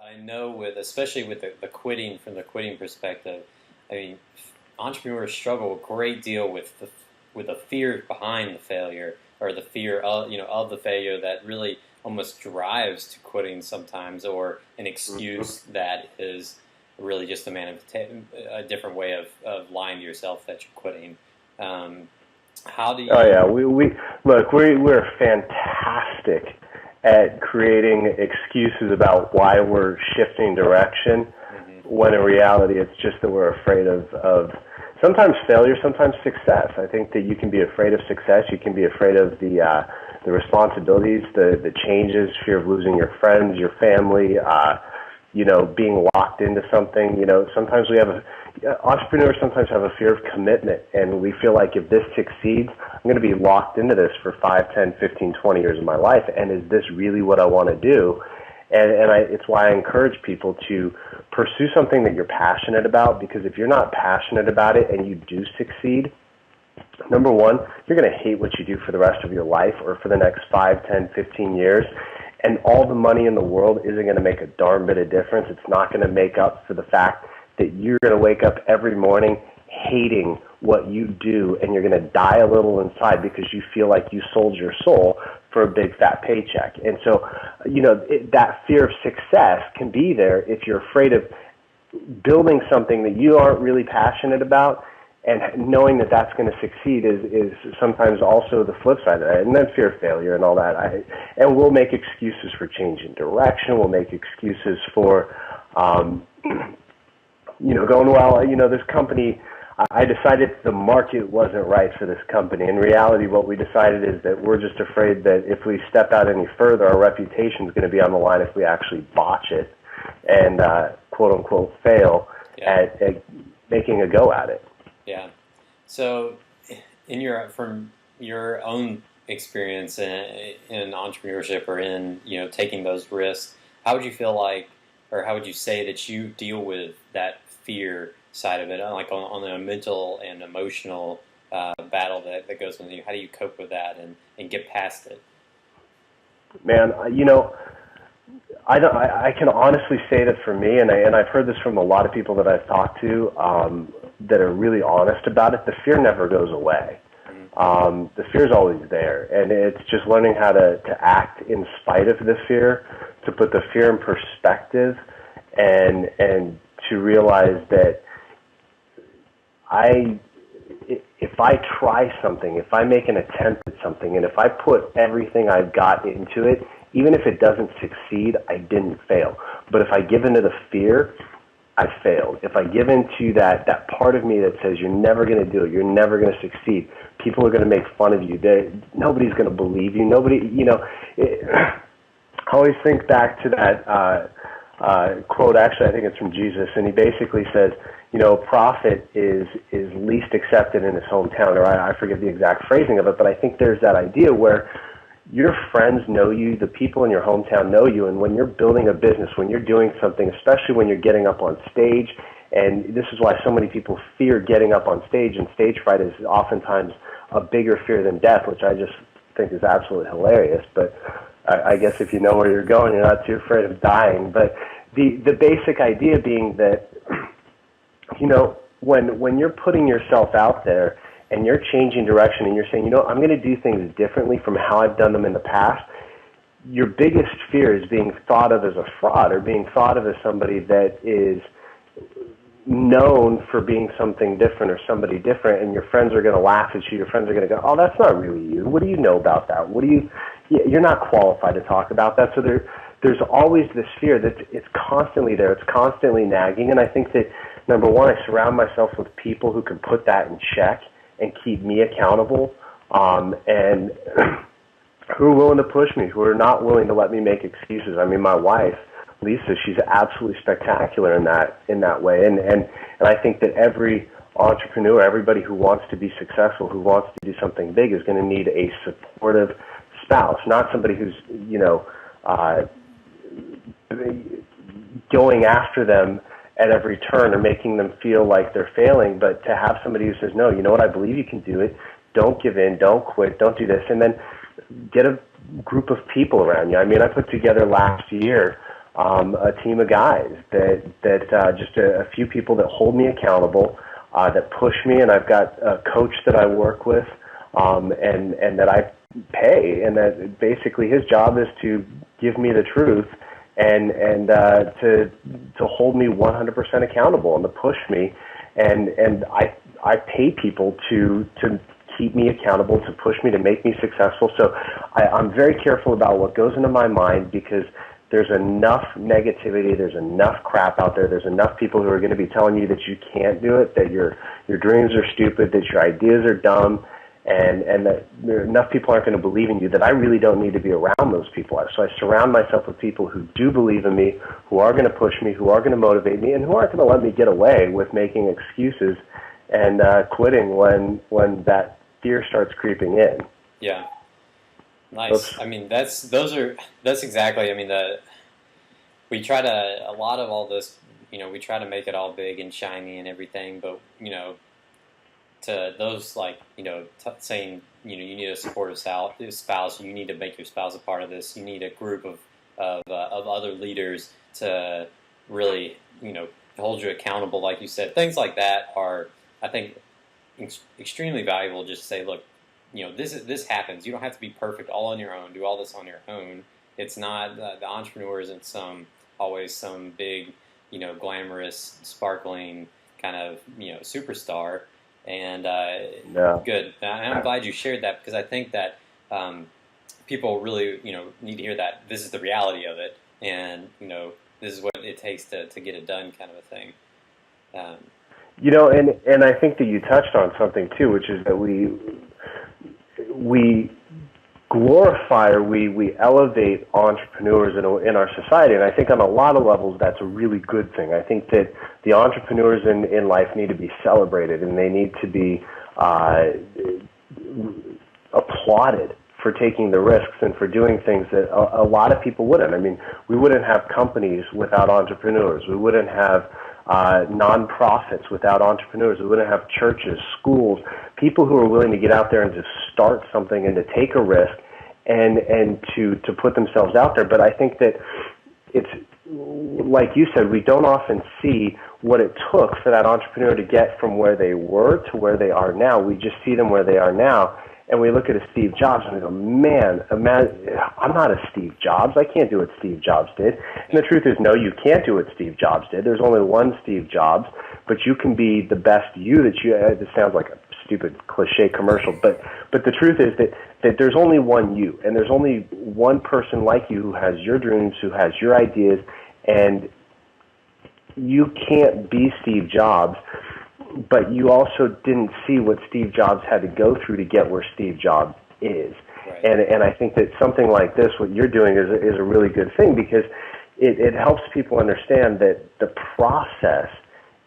I know especially with the quitting, from the quitting perspective, I mean, entrepreneurs struggle a great deal with the fear behind the failure, or the fear of, of the failure, that really almost drives to quitting sometimes, or an Mhm. excuse that is really just a different way of lying to yourself that you're quitting. Um, how do Oh yeah, you? we look, we're fantastic at creating excuses about why we're shifting direction, Mhm. when in reality it's just that we're afraid of sometimes failure, sometimes success. I think that you can be afraid of success, you can be afraid of the responsibilities, the changes, fear of losing your friends, your family, being locked into something. Sometimes entrepreneurs sometimes have a fear of commitment, and we feel like if this succeeds, I'm going to be locked into this for 5, 10, 15, 20 years of my life, and is this really what I want to do? It's why I encourage people to pursue something that you're passionate about, because if you're not passionate about it and you do succeed, number one, you're going to hate what you do for the rest of your life, or for the next 5, 10, 15 years. And all the money in the world isn't going to make a darn bit of difference. It's not going to make up for the fact that you're going to wake up every morning hating what you do, and you're going to die a little inside because you feel like you sold your soul for a big fat paycheck. And so, that fear of success can be there if you're afraid of building something that you aren't really passionate about, and knowing that that's going to succeed is sometimes also the flip side of that. And then fear of failure and all that. And we'll make excuses for changing direction. We'll make excuses for, going, well, this company, I decided the market wasn't right for this company. In reality, what we decided is that we're just afraid that if we step out any further, our reputation is going to be on the line if we actually botch it and quote unquote fail Yeah. at making a go at it. Yeah. So, from your own experience in entrepreneurship, or in taking those risks, how would you feel like, or how would you say that you deal with that fear side of it, like on the mental and emotional battle that goes with you? How do you cope with that and get past it? Man, I can honestly say that for me, and I've heard this from a lot of people that I've talked to, that are really honest about it. The fear never goes away. The fear is always there, and it's just learning how to act in spite of the fear, to put the fear in perspective, and to realize that if I try something, if I make an attempt at something, and if I put everything I've got into it, even if it doesn't succeed, I didn't fail. But if I give into the fear, I failed. If I give into that part of me that says you're never going to do it, you're never going to succeed, people are going to make fun of you. Nobody's going to believe you. I always think back to that quote. Actually, I think it's from Jesus, and he basically says, a prophet is least accepted in his hometown, or I forget the exact phrasing of it, but I think there's that idea where your friends know you, the people in your hometown know you, and when you're building a business, when you're doing something, especially when you're getting up on stage, and this is why so many people fear getting up on stage, and stage fright is oftentimes a bigger fear than death, which I just think is absolutely hilarious. But I guess if you know where you're going, you're not too afraid of dying. But the basic idea being that, when you're putting yourself out there and you're changing direction and you're saying, I'm going to do things differently from how I've done them in the past, your biggest fear is being thought of as a fraud, or being thought of as somebody that is known for being something different or somebody different, and your friends are going to laugh at you. Your friends are going to go, oh, that's not really you. What do you know about that? You're not qualified to talk about that. So there's always this fear that it's constantly there. It's constantly nagging. And I think that, number one, I surround myself with people who can put that in check and keep me accountable, and who are willing to push me, who are not willing to let me make excuses. I mean, my wife, Lisa, she's absolutely spectacular in that way, and I think that every entrepreneur, everybody who wants to be successful, who wants to do something big, is going to need a supportive spouse, not somebody who's going after them at every turn or making them feel like they're failing, but to have somebody who says, no, you know what, I believe you can do it. Don't give in. Don't quit. Don't do this. And then get a group of people around you. I mean, I put together last year a team of guys that just a few people that hold me accountable, that push me, and I've got a coach that I work with, and that I pay, and that basically his job is to give me the truth and to hold me 100% accountable and to push me, and I pay people to keep me accountable, to push me, to make me successful. So I'm very careful about what goes into my mind, because there's enough negativity, there's enough crap out there, there's enough people who are going to be telling you that you can't do it, that your dreams are stupid, that your ideas are dumb, and that there enough people aren't going to believe in you, that I really don't need to be around those people. So I surround myself with people who do believe in me, who are going to push me, who are going to motivate me, and who aren't going to let me get away with making excuses and quitting when that fear starts creeping in. Yeah. Nice. Oops. I mean, that's exactly. I mean, we try to, a lot of all this, we try to make it all big and shiny and everything, but to those saying, you need a supportive spouse, you need to make your spouse a part of this, you need a group of other leaders to really, hold you accountable, like you said. Things like that are, I think, extremely valuable. Just to say, look, this happens. You don't have to be perfect all on your own. Do all this on your own. It's not the entrepreneur isn't always some big, glamorous, sparkling kind of superstar. And good. I'm glad you shared that, because I think that people really need to hear that this is the reality of it, and this is what it takes to get it done, kind of a thing. And I think that you touched on something too, which is that we glorify, or we elevate entrepreneurs in our society, and I think on a lot of levels that's a really good thing. I think that the entrepreneurs in life need to be celebrated, and they need to be applauded for taking the risks and for doing things that a lot of people wouldn't. I mean, we wouldn't have companies without entrepreneurs. We wouldn't have nonprofits without entrepreneurs. We wouldn't have churches, schools, people who are willing to get out there and to start something and to take a risk and to put themselves out there. But I think that it's, like you said, we don't often see what it took for that entrepreneur to get from where they were to where they are now. We just see them where they are now, and we look at a Steve Jobs and we go, man, I'm not a Steve Jobs. I can't do what Steve Jobs did. And the truth is, no, you can't do what Steve Jobs did. There's only one Steve Jobs, but you can be the best you that you. This sounds like a stupid cliche commercial, but the truth is that there's only one you, and there's only one person like you who has your dreams, who has your ideas, and you can't be Steve Jobs. But you also didn't see what Steve Jobs had to go through to get where Steve Jobs is. Right. And I think that something like this, what you're doing, is a really good thing, because it helps people understand that the process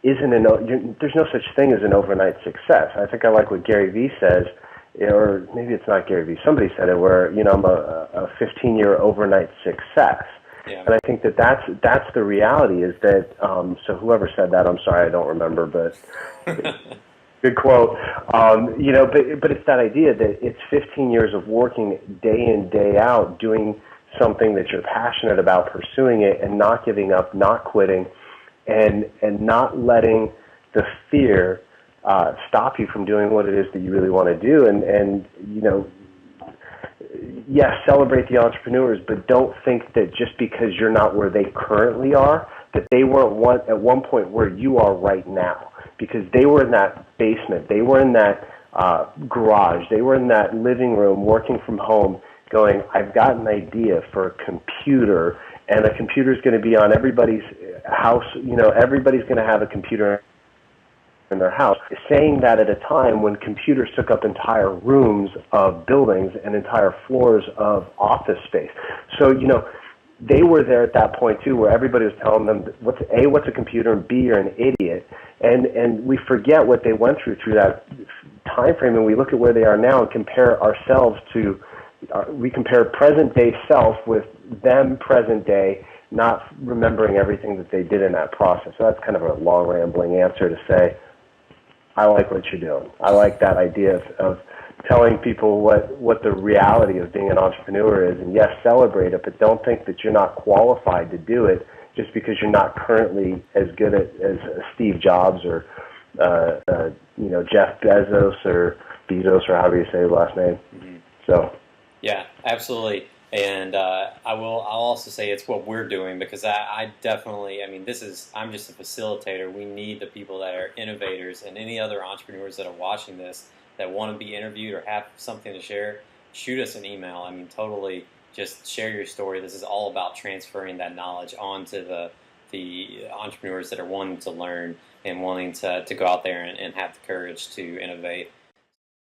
isn't there's no such thing as an overnight success. I think I like what Gary Vee says, or maybe it's not Gary Vee, somebody said it, where I'm a 15-year overnight success. Yeah. And I think that's the reality, is that, so whoever said that, I'm sorry, I don't remember, but good quote. But it's that idea that it's 15 years of working day in, day out, doing something that you're passionate about, pursuing it, and not giving up, not quitting, and not letting the fear stop you from doing what it is that you really want to do. And yes, celebrate the entrepreneurs, but don't think that just because you're not where they currently are, that they weren't at one point where you are right now, because they were in that basement, they were in that garage, they were in that living room working from home going, I've got an idea for a computer, and the computer's going to be on everybody's house, everybody's going to have a computer in their house, saying that at a time when computers took up entire rooms of buildings and entire floors of office space. So, they were there at that point too, where everybody was telling them, what's a computer, and B, you're an idiot. And we forget what they went through that time frame, and we look at where they are now and compare ourselves to, we compare present day self with them present day, not remembering everything that they did in that process. So that's kind of a long, rambling answer to say, I like what you're doing. I like that idea of telling people what the reality of being an entrepreneur is. And yes, celebrate it, but don't think that you're not qualified to do it just because you're not currently as good as Steve Jobs or Jeff Bezos or however you say his last name. Mm-hmm. So yeah, absolutely. And I'll also say it's what we're doing, because I definitely, I mean, I'm just a facilitator. We need the people that are innovators, and any other entrepreneurs that are watching this that want to be interviewed or have something to share, shoot us an email. I mean, totally just share your story. This is all about transferring that knowledge onto the entrepreneurs that are wanting to learn and wanting to go out there and have the courage to innovate.